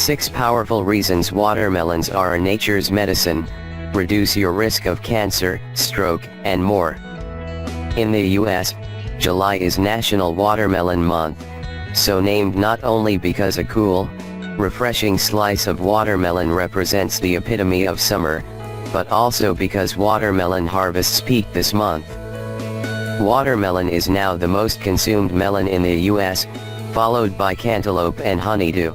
6 powerful reasons watermelons are nature's medicine. Reduce your risk of cancer, stroke, and more. In the US, July is National Watermelon Month, so named not only because a cool, refreshing slice of watermelon represents the epitome of summer, but also because watermelon harvests peak this month. Watermelon is now the most consumed melon in the US, followed by cantaloupe and honeydew.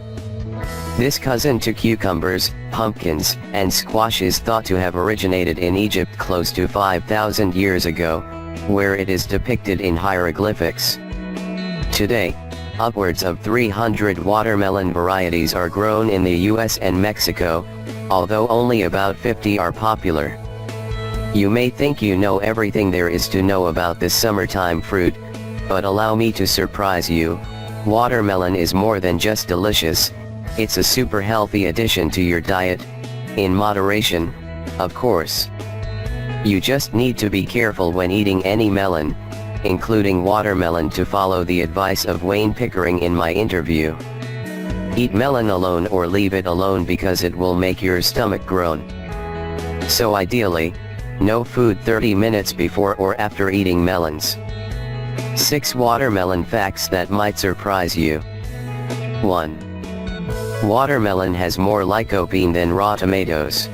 This cousin to cucumbers, pumpkins, and squash is thought to have originated in Egypt close to 5,000 years ago, where it is depicted in hieroglyphics. Today, upwards of 300 watermelon varieties are grown in the US and Mexico, although only about 50 are popular. You may think you know everything there is to know about this summertime fruit, but allow me to surprise you. Watermelon is more than just delicious, it's a super healthy addition to your diet, in moderation, of course. You just need to be careful when eating any melon, including watermelon, to follow the advice of Wayne Pickering in my interview. Eat melon alone or leave it alone because it will make your stomach groan. So ideally, no food 30 minutes before or after eating melons. 6 watermelon facts that might surprise you. 1. Watermelon has more lycopene than raw tomatoes.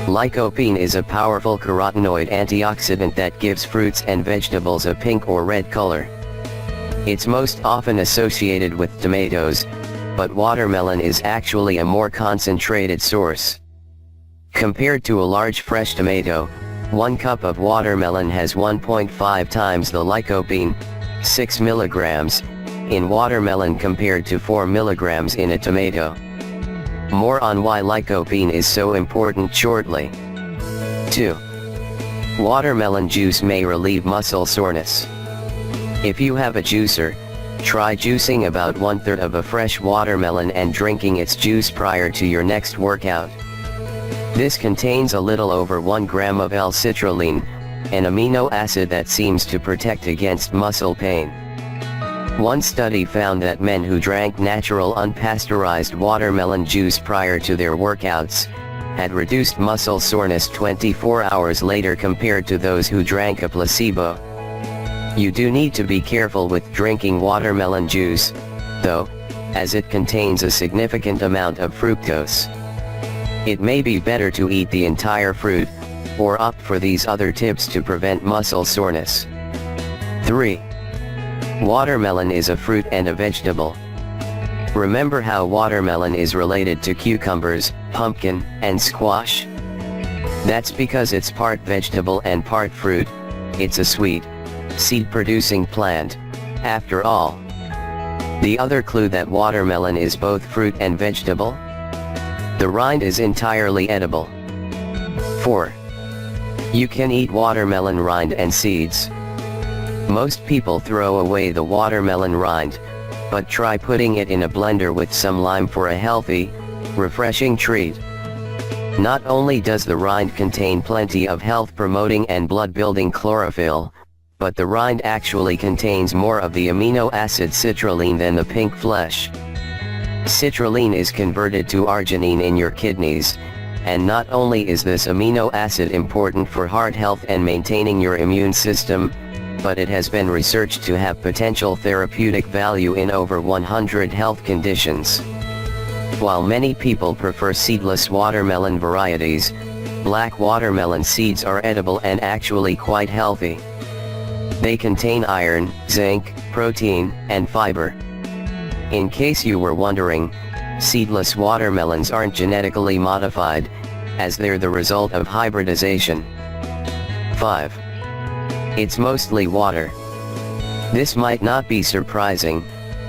Lycopene is a powerful carotenoid antioxidant that gives fruits and vegetables a pink or red color. It's most often associated with tomatoes, but watermelon is actually a more concentrated source. Compared to a large fresh tomato, 1 cup of watermelon has 1.5 times the lycopene, 6 milligrams, in watermelon compared to 4 milligrams in a tomato. More on why lycopene is so important shortly. 2. Watermelon juice may relieve muscle soreness. If you have a juicer, try juicing about 1/3 of a fresh watermelon and drinking its juice prior to your next workout. This contains a little over 1 gram of L-citrulline, an amino acid that seems to protect against muscle pain. One study found that men who drank natural unpasteurized watermelon juice prior to their workouts had reduced muscle soreness 24 hours later compared to those who drank a placebo. You do need to be careful with drinking watermelon juice, though, as it contains a significant amount of fructose. It may be better to eat the entire fruit, or opt for these other tips to prevent muscle soreness. 3. Watermelon is a fruit and a vegetable. Remember how watermelon is related to cucumbers, pumpkin, and squash? That's because it's part vegetable and part fruit. It's a sweet, seed-producing plant, after all. The other clue that watermelon is both fruit and vegetable? The rind is entirely edible. 4. You can eat watermelon rind and seeds. Most people throw away the watermelon rind, but try putting it in a blender with some lime for a healthy, refreshing treat. Not only does the rind contain plenty of health-promoting and blood-building chlorophyll, but the rind actually contains more of the amino acid citrulline than the pink flesh. Citrulline is converted to arginine in your kidneys, and not only is this amino acid important for heart health and maintaining your immune system, but it has been researched to have potential therapeutic value in over 100 health conditions. While many people prefer seedless watermelon varieties, black watermelon seeds are edible and actually quite healthy. They contain iron, zinc, protein, and fiber. In case you were wondering, seedless watermelons aren't genetically modified, as they're the result of hybridization. 5. It's mostly water. This might not be surprising,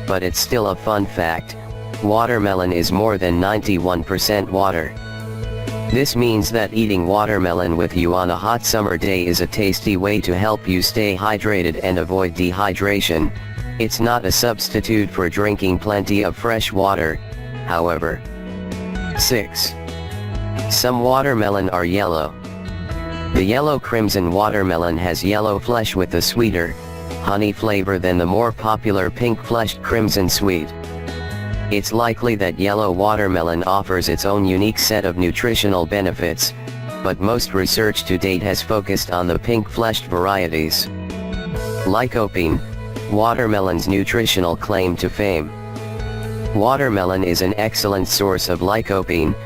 but it's still a fun fact. Watermelon is more than 91% water. This means that eating watermelon with you on a hot summer day is a tasty way to help you stay hydrated and avoid dehydration. It's not a substitute for drinking plenty of fresh water, however. 6. Some watermelon are yellow. The yellow crimson watermelon has yellow flesh with a sweeter, honey flavor than the more popular pink-fleshed crimson sweet. It's likely that yellow watermelon offers its own unique set of nutritional benefits, but most research to date has focused on the pink-fleshed varieties. Lycopene, watermelon's nutritional claim to fame. Watermelon is an excellent source of lycopene,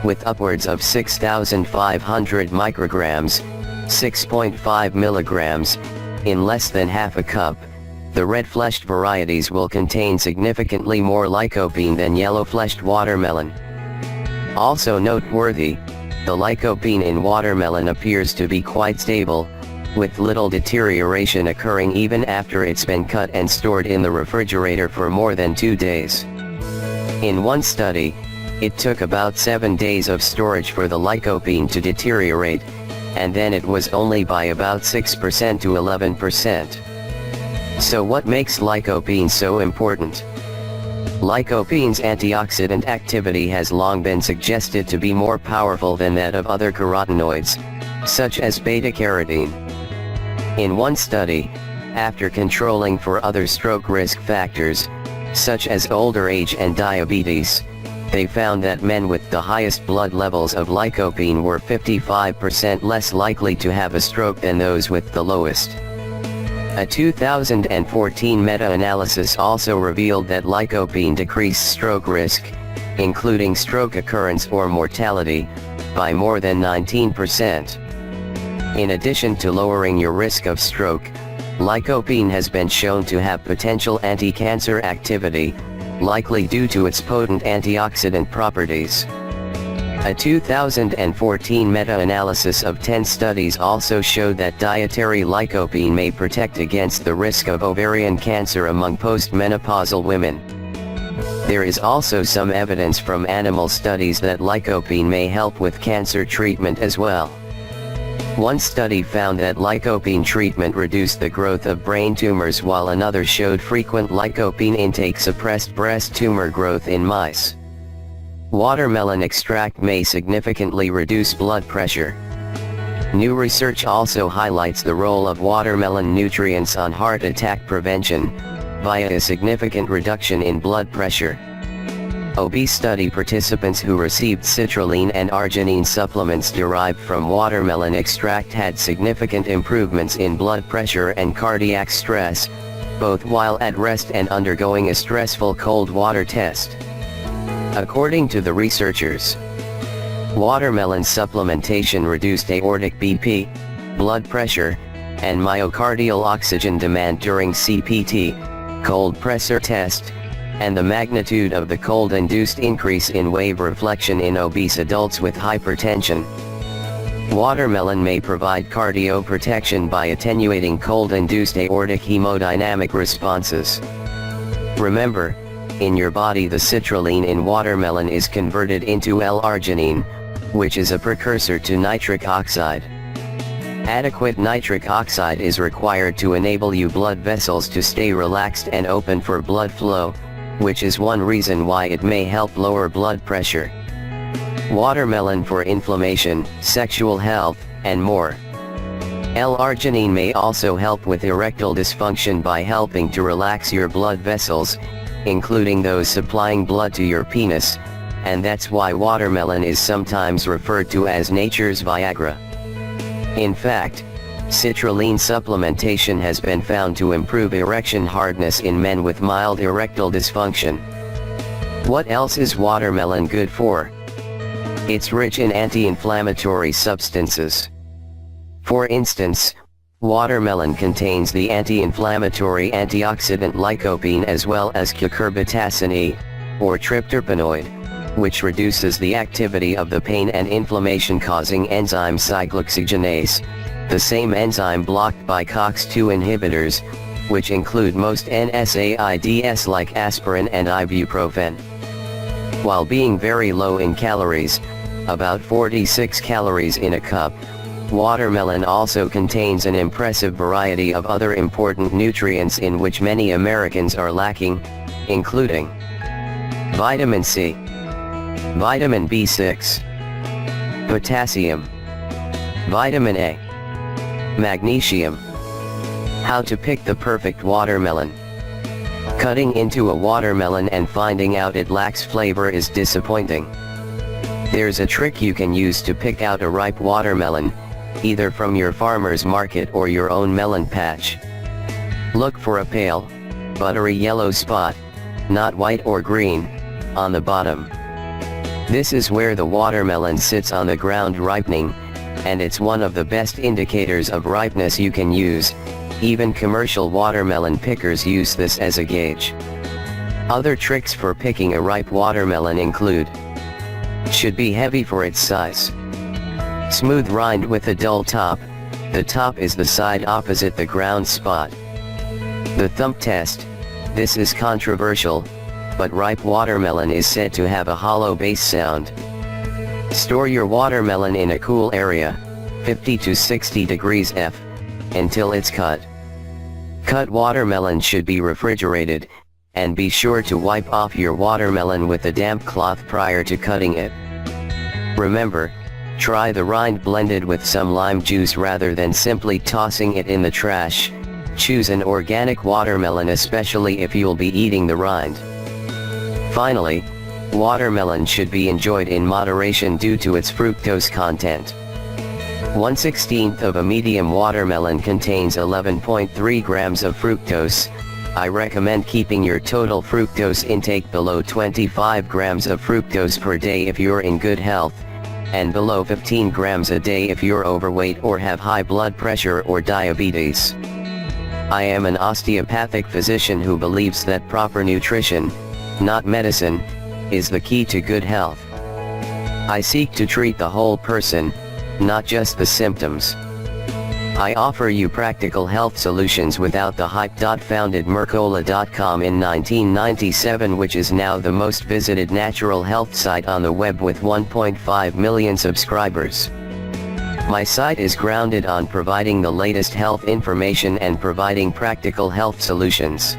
with upwards of 6,500 micrograms, 6.5 milligrams, in less than half a cup. The red-fleshed varieties will contain significantly more lycopene than yellow-fleshed watermelon. Also noteworthy, the lycopene in watermelon appears to be quite stable, with little deterioration occurring even after it's been cut and stored in the refrigerator for more than 2 days. In one study, it took about 7 days of storage for the lycopene to deteriorate, and then it was only by about 6% to 11%. So what makes lycopene so important? Lycopene's antioxidant activity has long been suggested to be more powerful than that of other carotenoids, such as beta-carotene. In one study, after controlling for other stroke risk factors, such as older age and diabetes, they found that men with the highest blood levels of lycopene were 55% less likely to have a stroke than those with the lowest. A 2014 meta-analysis also revealed that lycopene decreased stroke risk, including stroke occurrence or mortality, by more than 19%. In addition to lowering your risk of stroke, lycopene has been shown to have potential anti-cancer activity, likely due to its potent antioxidant properties. A 2014 meta-analysis of 10 studies also showed that dietary lycopene may protect against the risk of ovarian cancer among postmenopausal women. There is also some evidence from animal studies that lycopene may help with cancer treatment as well. One study found that lycopene treatment reduced the growth of brain tumors, while another showed frequent lycopene intake suppressed breast tumor growth in mice. Watermelon extract may significantly reduce blood pressure. New research also highlights the role of watermelon nutrients on heart attack prevention, via a significant reduction in blood pressure. Obese study participants who received citrulline and arginine supplements derived from watermelon extract had significant improvements in blood pressure and cardiac stress, both while at rest and undergoing a stressful cold water test. According to the researchers, watermelon supplementation reduced aortic BP, blood pressure, and myocardial oxygen demand during CPT, cold pressor test, and the magnitude of the cold-induced increase in wave reflection in obese adults with hypertension. Watermelon may provide cardioprotection by attenuating cold-induced aortic hemodynamic responses. Remember, in your body the citrulline in watermelon is converted into L-arginine, which is a precursor to nitric oxide. Adequate nitric oxide is required to enable your blood vessels to stay relaxed and open for blood flow, which is one reason why it may help lower blood pressure. Watermelon for inflammation, sexual health, and more. L-arginine may also help with erectile dysfunction by helping to relax your blood vessels, including those supplying blood to your penis, and that's why watermelon is sometimes referred to as nature's Viagra. In fact, citrulline supplementation has been found to improve erection hardness in men with mild erectile dysfunction. What else is watermelon good for? It's rich in anti-inflammatory substances. For instance, watermelon contains the anti-inflammatory antioxidant lycopene as well as cucurbitacin E, or trypterpenoid, which reduces the activity of the pain and inflammation-causing enzyme cyclooxygenase, the same enzyme blocked by COX-2 inhibitors, which include most NSAIDs like aspirin and ibuprofen. While being very low in calories, about 46 calories in a cup, watermelon also contains an impressive variety of other important nutrients in which many Americans are lacking, including vitamin C, vitamin B6, potassium, vitamin A, magnesium. How to pick the perfect watermelon. Cutting into a watermelon and finding out it lacks flavor is disappointing. There's a trick you can use to pick out a ripe watermelon, either from your farmer's market or your own melon patch. Look for a pale, buttery yellow spot, not white or green, on the bottom. This is where the watermelon sits on the ground ripening, and it's one of the best indicators of ripeness you can use. Even commercial watermelon pickers use this as a gauge. Other tricks for picking a ripe watermelon include: should be heavy for its size. Smooth rind with a dull top. The top is the side opposite the ground spot. The thump test. This is controversial, but ripe watermelon is said to have a hollow bass sound. Store your watermelon in a cool area, 50 to 60 degrees F, until it's cut. Cut watermelon should be refrigerated, and be sure to wipe off your watermelon with a damp cloth prior to cutting it. Remember, try the rind blended with some lime juice rather than simply tossing it in the trash. Choose an organic watermelon, especially if you'll be eating the rind. Finally, watermelon should be enjoyed in moderation due to its fructose content. 1/16 of a medium watermelon contains 11.3 grams of fructose. I recommend keeping your total fructose intake below 25 grams of fructose per day if you're in good health, and below 15 grams a day if you're overweight or have high blood pressure or diabetes. I am an osteopathic physician who believes that proper nutrition, not medicine, is the key to good health. I seek to treat the whole person, not just the symptoms. I offer you practical health solutions without the hype. Founded Mercola.com in 1997, which is now the most visited natural health site on the web with 1.5 million subscribers. My site is grounded on providing the latest health information and providing practical health solutions.